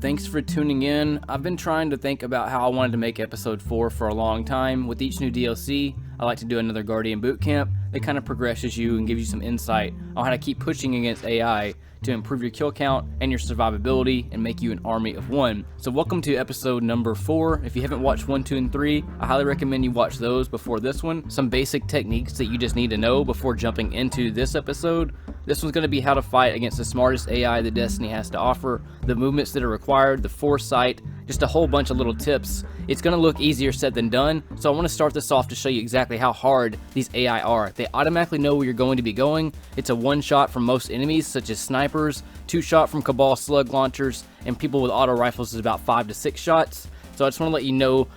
Thanks for tuning in. I've been trying to think about how I wanted to make episode 4 for a long time. With each new DLC, I like to do another Guardian Bootcamp that kind of progresses you and gives you some insight on how to keep pushing against AI to improve your kill count and your survivability and make you an army of one. So welcome to episode number 4. If you haven't watched 1, 2, and 3, I highly recommend you watch those before this one. Some basic techniques that you just need to know before jumping into this episode. This one's going to be how to fight against the smartest AI that Destiny has to offer, the movements that are required, the foresight, just a whole bunch of little tips. It's going to look easier said than done, so I want to start this off to show you exactly how hard these AI are. They automatically know where you're going to be going. It's a one-shot from most enemies, such as snipers, 2-shot from Cabal slug launchers, and people with auto rifles is about 5 to 6 shots. So I just want to let you know,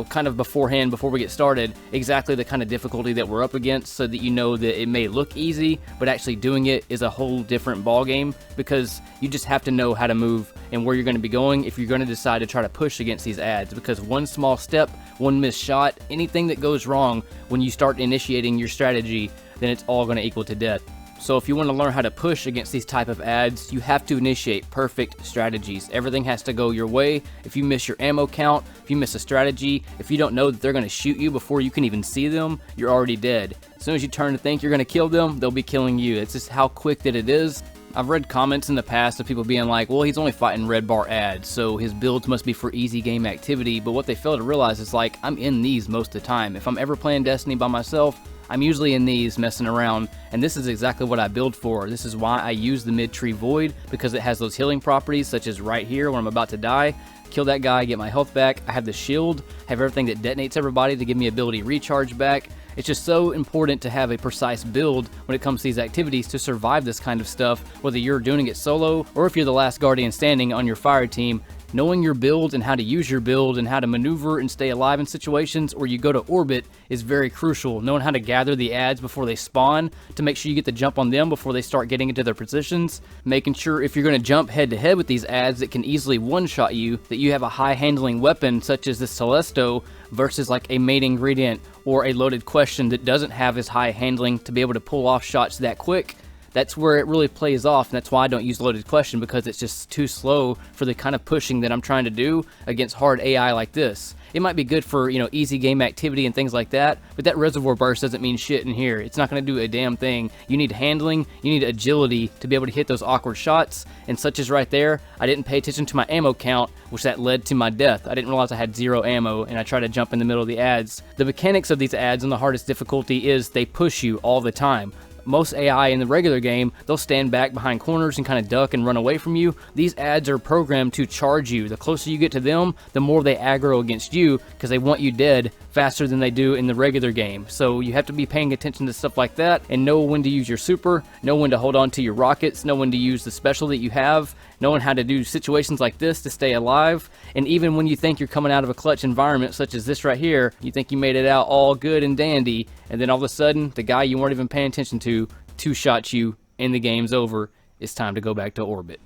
kind of beforehand, before we get started, exactly the kind of difficulty that we're up against, so that you know that it may look easy, but actually doing it is a whole different ball game, because you just have to know how to move and where you're going to be going if you're going to decide to try to push against these ads, because one small step, one missed shot, anything that goes wrong when you start initiating your strategy, then it's all going to equal to death. So if you want to learn how to push against these type of ads, you have to initiate perfect strategies. Everything has to go your way. If you miss your ammo count, if you miss a strategy, if you don't know that they're going to shoot you before you can even see them, you're already dead. As soon as you turn to think you're going to kill them, they'll be killing you. It's just how quick that it is. I've read comments in the past of people being like, well, he's only fighting red bar ads, so his builds must be for easy game activity. But what they fail to realize is, like, I'm in these most of the time. If I'm ever playing Destiny by myself, I'm usually in these messing around, and this is exactly what I build for. This is why I use the mid-tree void, because it has those healing properties, such as right here when I'm about to die. Kill that guy, get my health back. I have the shield, have everything that detonates everybody to give me ability recharge back. It's just so important to have a precise build when it comes to these activities to survive this kind of stuff, whether you're doing it solo or if you're the last Guardian standing on your fire team. Knowing your build and how to use your build and how to maneuver and stay alive in situations where you go to orbit is very crucial. Knowing how to gather the ads before they spawn to make sure you get the jump on them before they start getting into their positions. Making sure if you're going to jump head to head with these ads that can easily one-shot you, that you have a high handling weapon such as this Telesto versus like a main ingredient or a loaded question that doesn't have as high handling to be able to pull off shots that quick. That's where it really plays off, and that's why I don't use loaded question, because it's just too slow for the kind of pushing that I'm trying to do against hard AI like this. It might be good for, easy game activity and things like that, but that reservoir burst doesn't mean shit in here. It's not going to do a damn thing. You need handling, you need agility to be able to hit those awkward shots, and such as right there, I didn't pay attention to my ammo count, which that led to my death. I didn't realize I had 0 ammo, and I tried to jump in the middle of the ads. The mechanics of these ads and the hardest difficulty is they push you all the time. Most AI in the regular game, they'll stand back behind corners and kind of duck and run away from you. These ads are programmed to charge you. The closer you get to them, the more they aggro against you, because they want you dead faster than they do in the regular game. So you have to be paying attention to stuff like that and know when to use your super, know when to hold on to your rockets, know when to use the special that you have, knowing how to do situations like this to stay alive. And even when you think you're coming out of a clutch environment such as this right here, you think you made it out all good and dandy, and then all of a sudden the guy you weren't even paying attention to 2-shots you and the game's over. It's time to go back to orbit.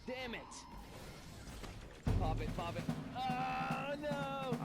Damn it! Pop it. Oh no!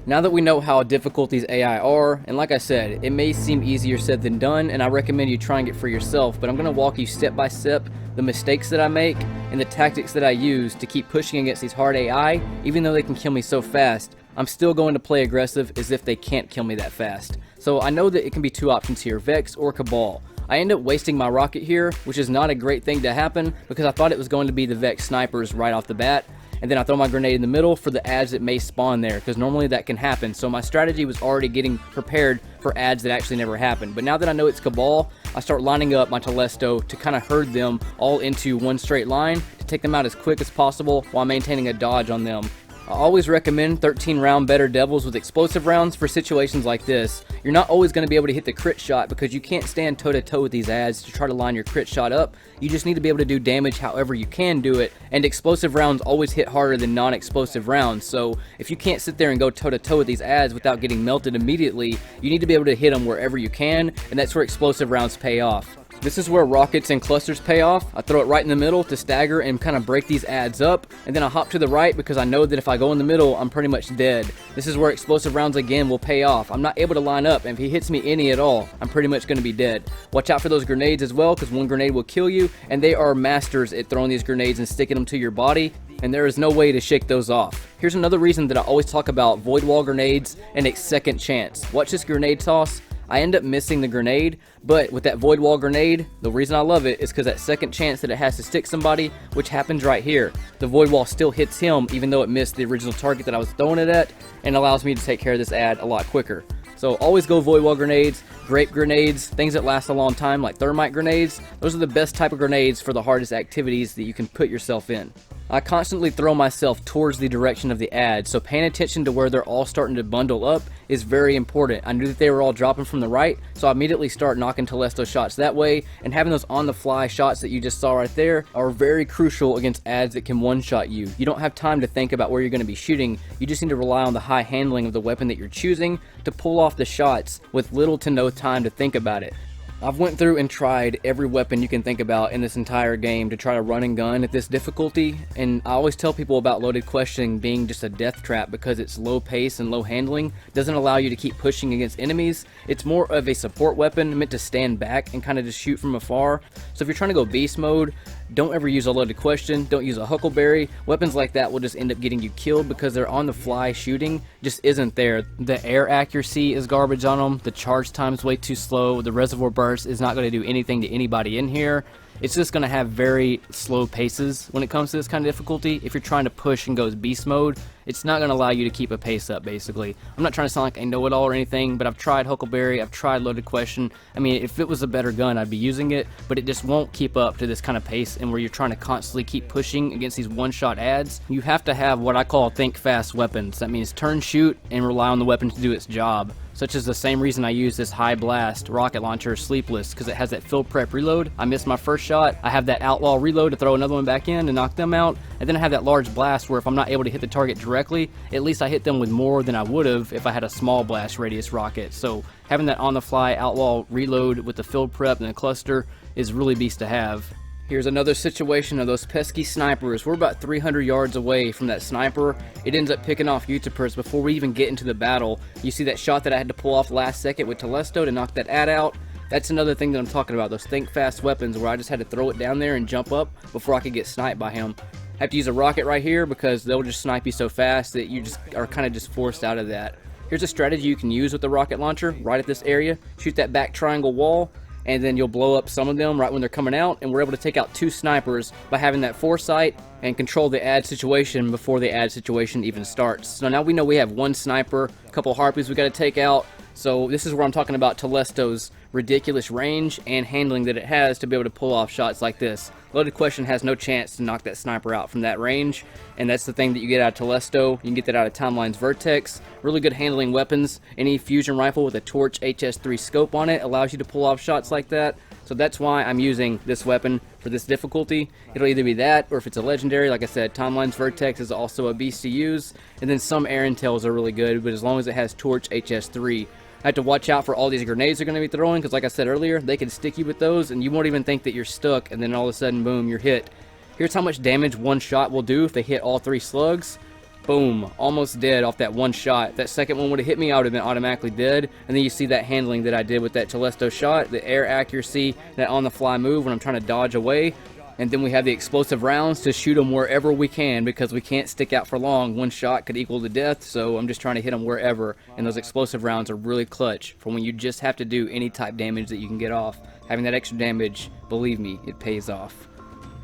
Now that we know how difficult these AI are, and like I said, it may seem easier said than done, and I recommend you trying it for yourself, but I'm going to walk you step by step the mistakes that I make and the tactics that I use to keep pushing against these hard AI. Even though they can kill me so fast, I'm still going to play aggressive as if they can't kill me that fast. So I know that it can be 2 options here, Vex or Cabal. I end up wasting my rocket here, which is not a great thing to happen, because I thought it was going to be the Vex snipers right off the bat, and then I throw my grenade in the middle for the ads that may spawn there, because normally that can happen. So my strategy was already getting prepared for ads that actually never happen. But now that I know it's Cabal, I start lining up my Telesto to kind of herd them all into one straight line to take them out as quick as possible while maintaining a dodge on them. I always recommend 13 round better devils with explosive rounds for situations like this. You're not always going to be able to hit the crit shot because you can't stand toe to toe with these ads to try to line your crit shot up. You just need to be able to do damage however you can do it, and explosive rounds always hit harder than non-explosive rounds. So if you can't sit there and go toe to toe with these ads without getting melted immediately, you need to be able to hit them wherever you can, and that's where explosive rounds pay off. This is where rockets and clusters pay off. I throw it right in the middle to stagger and kind of break these ads up, and then I hop to the right because I know that if I go in the middle, I'm pretty much dead. This is where explosive rounds again will pay off. I'm not able to line up, and if he hits me any at all, I'm pretty much going to be dead. Watch out for those grenades as well, because one grenade will kill you, and they are masters at throwing these grenades and sticking them to your body, and there is no way to shake those off. Here's another reason that I always talk about void wall grenades and a second chance. Watch this grenade toss. I end up missing the grenade, but with that void wall grenade, the reason I love it is because that second chance that it has to stick somebody, which happens right here, the void wall still hits him even though it missed the original target that I was throwing it at, and allows me to take care of this ad a lot quicker. So always go void wall grenades, grape grenades, things that last a long time like thermite grenades. Those are the best type of grenades for the hardest activities that you can put yourself in. I constantly throw myself towards the direction of the ad, so paying attention to where they're all starting to bundle up is very important. I knew that they were all dropping from the right, so I immediately start knocking Telesto shots that way, and having those on-the-fly shots that you just saw right there are very crucial against ads that can one-shot you. You don't have time to think about where you're going to be shooting, you just need to rely on the high handling of the weapon that you're choosing to pull off the shots with little to no time to think about it. I've went through and tried every weapon you can think about in this entire game to try to run and gun at this difficulty, and I always tell people about loaded questioning being just a death trap because it's low pace and low handling, doesn't allow you to keep pushing against enemies. It's more of a support weapon meant to stand back and kind of just shoot from afar. So if you're trying to go beast mode, don't ever use a loaded question, don't use a huckleberry. Weapons like that will just end up getting you killed because they're on the fly shooting just isn't there. The air accuracy is garbage on them, the charge time is way too slow, the reservoir burst is not going to do anything to anybody in here. It's just going to have very slow paces when it comes to this kind of difficulty. If you're trying to push and go beast mode, it's not going to allow you to keep a pace up, basically. I'm not trying to sound like I know it all or anything, but I've tried Huckleberry, I've tried Loaded Question. I mean, if it was a better gun, I'd be using it, but it just won't keep up to this kind of pace, and where you're trying to constantly keep pushing against these one-shot ads, you have to have what I call think fast weapons. That means turn, shoot, and rely on the weapon to do its job. Such as the same reason I use this high blast rocket launcher Sleepless, because it has that field prep reload. I missed my first shot, I have that outlaw reload to throw another one back in and knock them out, and then I have that large blast where if I'm not able to hit the target directly, at least I hit them with more than I would have if I had a small blast radius rocket. So having that on the fly outlaw reload with the field prep and the cluster is really beast to have. Here's another situation of those pesky snipers. We're about 300 yards away from that sniper. It ends up picking off Utipers before we even get into the battle. You see that shot that I had to pull off last second with Telesto to knock that ad out? That's another thing that I'm talking about, those think fast weapons where I just had to throw it down there and jump up before I could get sniped by him. I have to use a rocket right here because they'll just snipe you so fast that you just are kind of just forced out of that. Here's a strategy you can use with the rocket launcher right at this area. Shoot that back triangle wall, and then you'll blow up some of them right when they're coming out, and we're able to take out 2 snipers by having that foresight and control the ad situation before the ad situation even starts. So now we know we have 1 sniper, a couple harpies we got to take out. So this is where I'm talking about Telesto's ridiculous range and handling that it has to be able to pull off shots like this. Loaded Question has no chance to knock that sniper out from that range, and that's the thing that you get out of Telesto. You can get that out of Timeline's Vertex. Really good handling weapons. Any fusion rifle with a Torch HS3 scope on it allows you to pull off shots like that. So that's why I'm using this weapon for this difficulty. It'll either be that, or if it's a legendary, like I said, Timeline's Vertex is also a beast to use. And then some air intels are really good, but as long as it has Torch HS3. I have to watch out for all these grenades they're going to be throwing, because like I said earlier, they can stick you with those and you won't even think that you're stuck, and then all of a sudden, boom, you're hit. Here's how much damage one shot will do if they hit all 3 slugs. Boom, almost dead off that one shot. If that second one would have hit me, I would have been automatically dead. And then you see that handling that I did with that Telesto shot, the air accuracy, that on the fly move when I'm trying to dodge away. And then we have the explosive rounds to shoot them wherever we can, because we can't stick out for long. One shot could equal to death, so I'm just trying to hit them wherever. And those explosive rounds are really clutch for when you just have to do any type damage that you can get off. Having that extra damage, believe me, it pays off.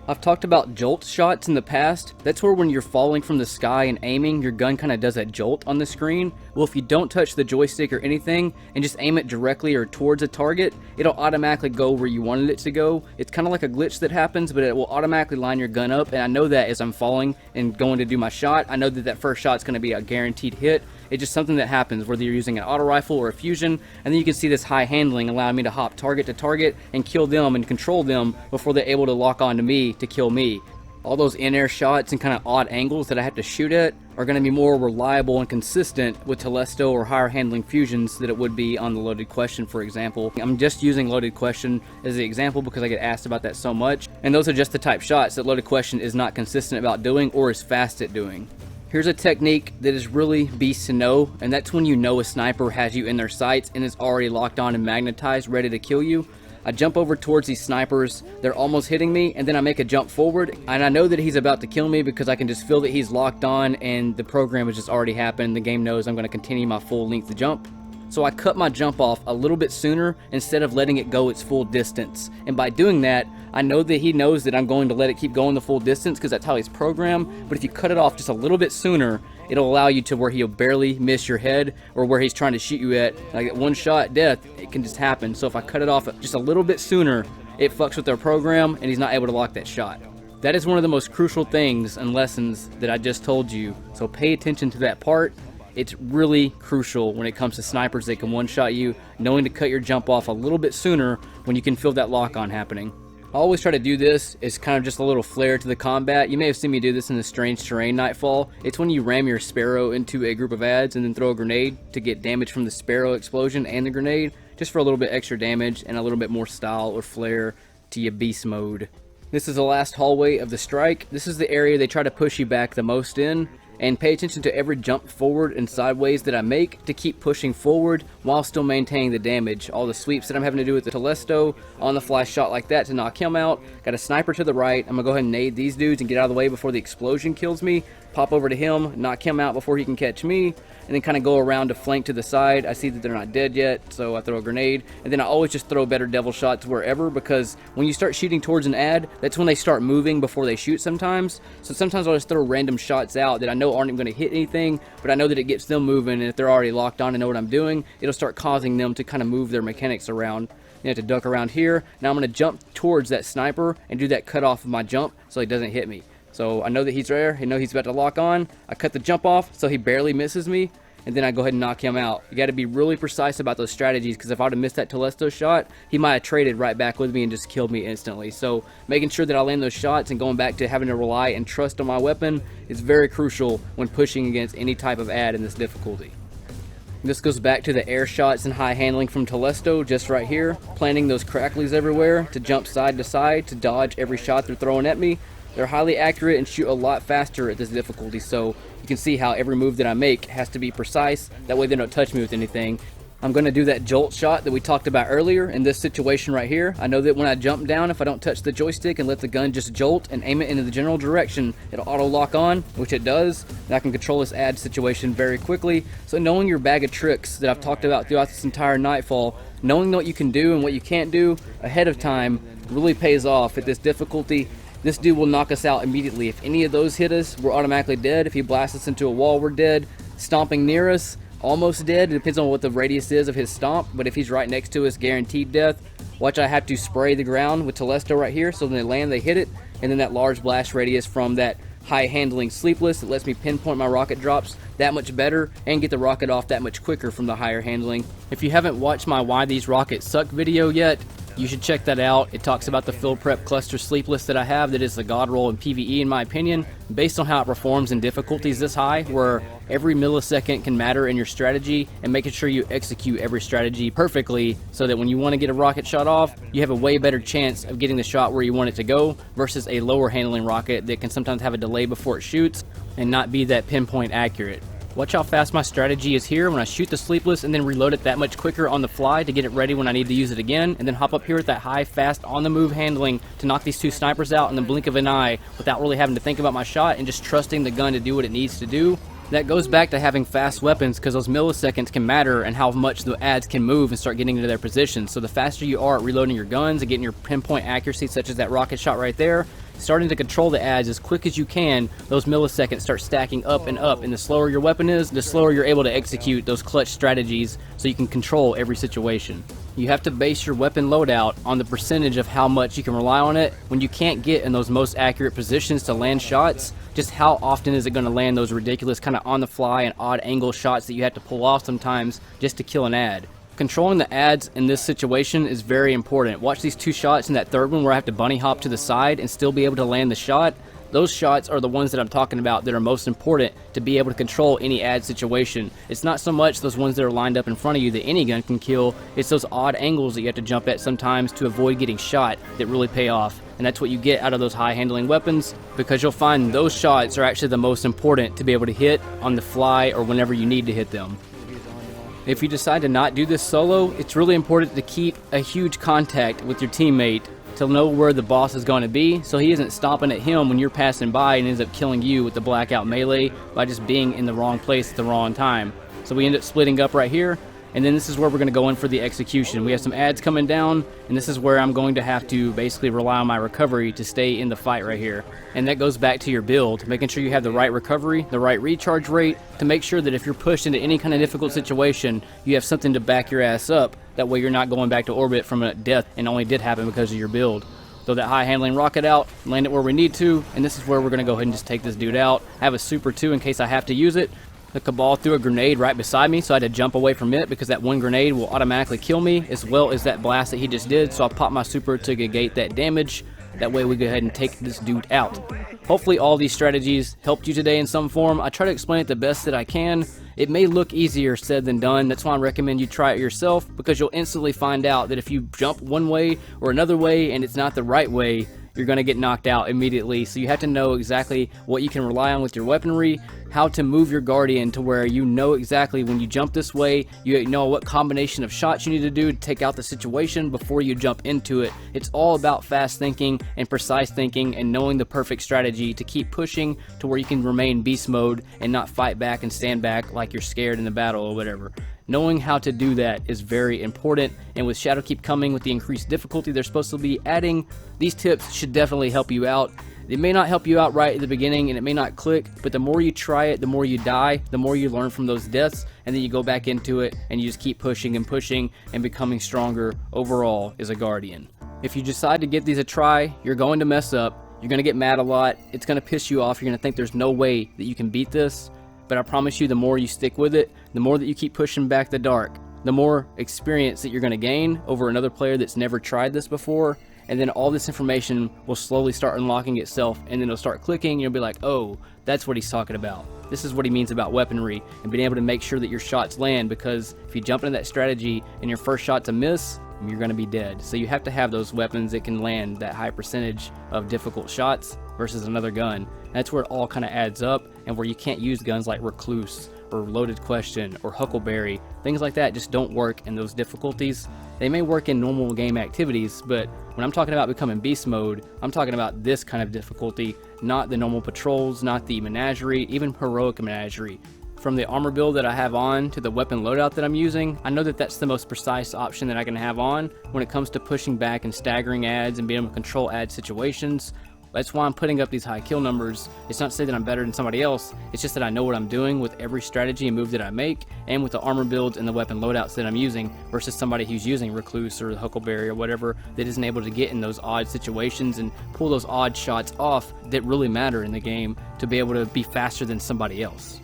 I've talked about jolt shots in the past. That's where when you're falling from the sky and aiming, your gun kind of does that jolt on the screen. Well, if you don't touch the joystick or anything and just aim it directly or towards a target, it'll automatically go where you wanted it to go. It's kind of like a glitch that happens, but it will automatically line your gun up, and I know that as I'm falling and going to do my shot, I know that that first shot's going to be a guaranteed hit. It's just something that happens whether you're using an auto rifle or a fusion, and then you can see this high handling allowing me to hop target to target and kill them and control them before they're able to lock on to me to kill me. All those in-air shots and kind of odd angles that I have to shoot at are going to be more reliable and consistent with Telesto or higher handling fusions than it would be on the Loaded Question, for example. I'm just using Loaded Question as the example because I get asked about that so much, and those are just the type shots that Loaded Question is not consistent about doing or is fast at doing. Here's a technique that is really beast to know, and that's when you know a sniper has you in their sights and is already locked on and magnetized, ready to kill you. I jump over towards these snipers, they're almost hitting me, and then I make a jump forward, and I know that he's about to kill me because I can just feel that he's locked on and the program has just already happened. The game knows I'm going to continue my full length jump. So I cut my jump off a little bit sooner instead of letting it go its full distance. And by doing that, I know that he knows that I'm going to let it keep going the full distance because that's how he's programmed. But if you cut it off just a little bit sooner, it'll allow you to where he'll barely miss your head or where he's trying to shoot you at. Like one shot death, it can just happen. So if I cut it off just a little bit sooner, it fucks with their program and he's not able to lock that shot. That is one of the most crucial things and lessons that I just told you. So pay attention to that part. It's really crucial when it comes to snipers that can one-shot you, knowing to cut your jump off a little bit sooner when you can feel that lock-on happening. I always try to do this as kind of just a little flair to the combat. You may have seen me do this in the Strange Terrain Nightfall. It's when you ram your Sparrow into a group of ads and then throw a grenade to get damage from the Sparrow explosion and the grenade, just for a little bit extra damage and a little bit more style or flair to your beast mode. This is the last hallway of the strike. This is the area they try to push you back the most in. And pay attention to every jump forward and sideways that I make to keep pushing forward while still maintaining the damage. All the sweeps that I'm having to do with the Telesto, on the fly shot like that to knock him out. Got a sniper to the right. I'm going to go ahead and nade these dudes and get out of the way before the explosion kills me. Pop over to him, knock him out before he can catch me, and then kind of go around to flank to the side. I see that they're not dead yet, so I throw a grenade. And then I always just throw better devil shots wherever, because when you start shooting towards an ad, that's when they start moving before they shoot sometimes. So sometimes I'll just throw random shots out that I know aren't going to hit anything, but I know that it gets them moving, and if they're already locked on and know what I'm doing, it'll start causing them to kind of move their mechanics around. You have to duck around here. Now I'm going to jump towards that sniper and do that cut off of my jump so he doesn't hit me. So I know that he's there. I know he's about to lock on. I cut the jump off so he barely misses me, and then I go ahead and knock him out. You got to be really precise about those strategies, because if I would have missed that Telesto shot, he might have traded right back with me and just killed me instantly. So making sure that I land those shots and going back to having to rely and trust on my weapon is very crucial when pushing against any type of ad in this difficulty. This goes back to the air shots and high handling from Telesto, just right here. Planting those cracklies everywhere to jump side to side to dodge every shot they're throwing at me. They're highly accurate and shoot a lot faster at this difficulty, so you can see how every move that I make has to be precise. That way they don't touch me with anything. I'm going to do that jolt shot that we talked about earlier in this situation right here. I know that when I jump down, if I don't touch the joystick and let the gun just jolt and aim it into the general direction, it'll auto lock on, which it does. And I can control this ad situation very quickly. So knowing your bag of tricks that I've talked about throughout this entire Nightfall, knowing what you can do and what you can't do ahead of time really pays off at this difficulty. This dude will knock us out immediately. If any of those hit us, we're automatically dead. If he blasts us into a wall, we're dead. Stomping near us, almost dead. It depends on what the radius is of his stomp, but if he's right next to us, guaranteed death. Watch, I have to spray the ground with Telesto right here, so when they land, they hit it, and then that large blast radius from that high handling sleepless, it lets me pinpoint my rocket drops that much better and get the rocket off that much quicker from the higher handling. If you haven't watched my Why These Rockets Suck video yet, you should check that out. It talks about the field prep cluster sleepless that I have that is the god roll in PvE in my opinion, based on how it performs in difficulties this high, where every millisecond can matter in your strategy, and making sure you execute every strategy perfectly so that when you want to get a rocket shot off, you have a way better chance of getting the shot where you want it to go versus a lower handling rocket that can sometimes have a delay before it shoots and not be that pinpoint accurate. Watch how fast my strategy is here when I shoot the sleepless and then reload it that much quicker on the fly to get it ready when I need to use it again, and then hop up here with that high, fast, on-the-move handling to knock these two snipers out in the blink of an eye without really having to think about my shot and just trusting the gun to do what it needs to do. That goes back to having fast weapons, because those milliseconds can matter and how much the ads can move and start getting into their position. So the faster you are at reloading your guns and getting your pinpoint accuracy, such as that rocket shot right there, starting to control the ads as quick as you can, those milliseconds start stacking up, and the slower your weapon is, the slower you're able to execute those clutch strategies so you can control every situation. You have to base your weapon loadout on the percentage of how much you can rely on it. When you can't get in those most accurate positions to land shots, just how often is it going to land those ridiculous kind of on the fly and odd angle shots that you have to pull off sometimes just to kill an ad. Controlling the ads in this situation is very important. Watch these two shots and that third one where I have to bunny hop to the side and still be able to land the shot. Those shots are the ones that I'm talking about that are most important to be able to control any ad situation. It's not so much those ones that are lined up in front of you that any gun can kill, it's those odd angles that you have to jump at sometimes to avoid getting shot that really pay off. And that's what you get out of those high handling weapons, because you'll find those shots are actually the most important to be able to hit on the fly or whenever you need to hit them. If you decide to not do this solo, it's really important to keep a huge contact with your teammate to know where the boss is going to be, so he isn't stomping at him when you're passing by and ends up killing you with the blackout melee by just being in the wrong place at the wrong time. So we end up splitting up right here, and then this is where we're going to go in for the execution. We have some ads coming down, and this is where I'm going to have to basically rely on my recovery to stay in the fight right here. And that goes back to your build, making sure you have the right recovery, the right recharge rate, to make sure that if you're pushed into any kind of difficult situation, you have something to back your ass up. That way you're not going back to orbit from a death and only did happen because of your build. Throw that high handling rocket out, land it where we need to, and this is where we're going to go ahead and just take this dude out. I have a super too in case I have to use it. The Cabal threw a grenade right beside me, so I had to jump away from it because that one grenade will automatically kill me, as well as that blast that he just did, so I popped my super to negate that damage. That way we go ahead and take this dude out. Hopefully all these strategies helped you today in some form. I try to explain it the best that I can. It may look easier said than done. That's why I recommend you try it yourself, because you'll instantly find out that if you jump one way or another way and it's not the right way, you're going to get knocked out immediately. So you have to know exactly what you can rely on with your weaponry, how to move your Guardian to where you know exactly when you jump this way, you know what combination of shots you need to do to take out the situation before you jump into it. It's all about fast thinking and precise thinking and knowing the perfect strategy to keep pushing to where you can remain beast mode and not fight back and stand back like you're scared in the battle or whatever. Knowing how to do that is very important, and with Shadowkeep coming with the increased difficulty they're supposed to be adding, these tips should definitely help you out. It may not help you out right at the beginning and it may not click, but the more you try it, the more you die, the more you learn from those deaths, and then you go back into it and you just keep pushing and becoming stronger overall as a Guardian. If you decide to give these a try, you're going to mess up, you're going to get mad a lot, it's going to piss you off, you're going to think there's no way that you can beat this. But I promise you, the more you stick with it, the more that you keep pushing back the dark, the more experience that you're going to gain over another player that's never tried this before, and then all this information will slowly start unlocking itself, and then it'll start clicking, and you'll be like, oh, that's what he's talking about. This is what he means about weaponry, and being able to make sure that your shots land, because if you jump into that strategy and your first shot's a miss, you're going to be dead. So you have to have those weapons that can land that high percentage of difficult shots versus another gun. That's where it all kind of adds up, and where you can't use guns like Recluse or Loaded Question or Huckleberry. Things like that just don't work in those difficulties. They may work in normal game activities, but when I'm talking about becoming beast mode, I'm talking about this kind of difficulty, not the normal patrols, not the menagerie, even heroic menagerie. From the armor build that I have on to the weapon loadout that I'm using, I know that that's the most precise option that I can have on when it comes to pushing back and staggering ads and being able to control ad situations. That's why I'm putting up these high kill numbers. It's not to say that I'm better than somebody else, it's just that I know what I'm doing with every strategy and move that I make, and with the armor builds and the weapon loadouts that I'm using, versus somebody who's using Recluse or Huckleberry or whatever that isn't able to get in those odd situations and pull those odd shots off that really matter in the game to be able to be faster than somebody else.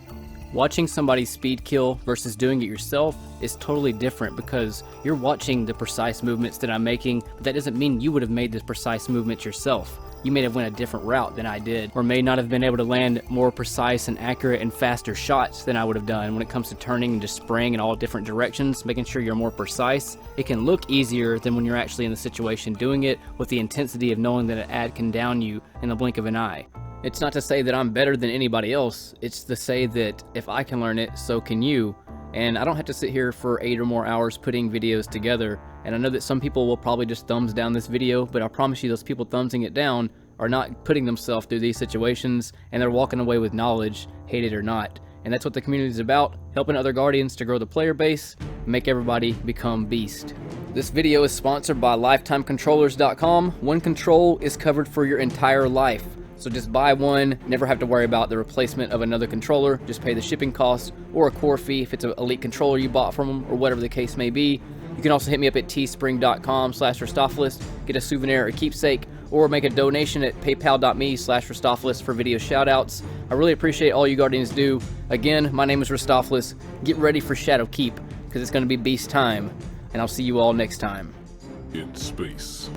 Watching somebody speed kill versus doing it yourself is totally different, because you're watching the precise movements that I'm making, but that doesn't mean you would have made the precise movements yourself. You may have went a different route than I did, or may not have been able to land more precise and accurate and faster shots than I would have done when it comes to turning and just spraying in all different directions, making sure you're more precise. It can look easier than when you're actually in the situation doing it, with the intensity of knowing that an ad can down you in the blink of an eye. It's not to say that I'm better than anybody else, it's to say that if I can learn it, so can you. And I don't have to sit here for 8 or more hours putting videos together. And I know that some people will probably just thumbs down this video, but I promise you those people thumbsing it down are not putting themselves through these situations, and they're walking away with knowledge, hate it or not. And that's what the community is about, helping other Guardians to grow the player base, and make everybody become beast. This video is sponsored by LifetimeControllers.com. One control is covered for your entire life. So just buy one, never have to worry about the replacement of another controller, just pay the shipping cost or a core fee if it's an elite controller you bought from them or whatever the case may be. You can also hit me up at teespring.com/Ristophilis, get a souvenir or keepsake, or make a donation at paypal.me/Ristophilis for video shoutouts. I really appreciate all you Guardians do. Again, my name is Ristophilis. Get ready for Shadowkeep, because it's going to be beast time, and I'll see you all next time. In space.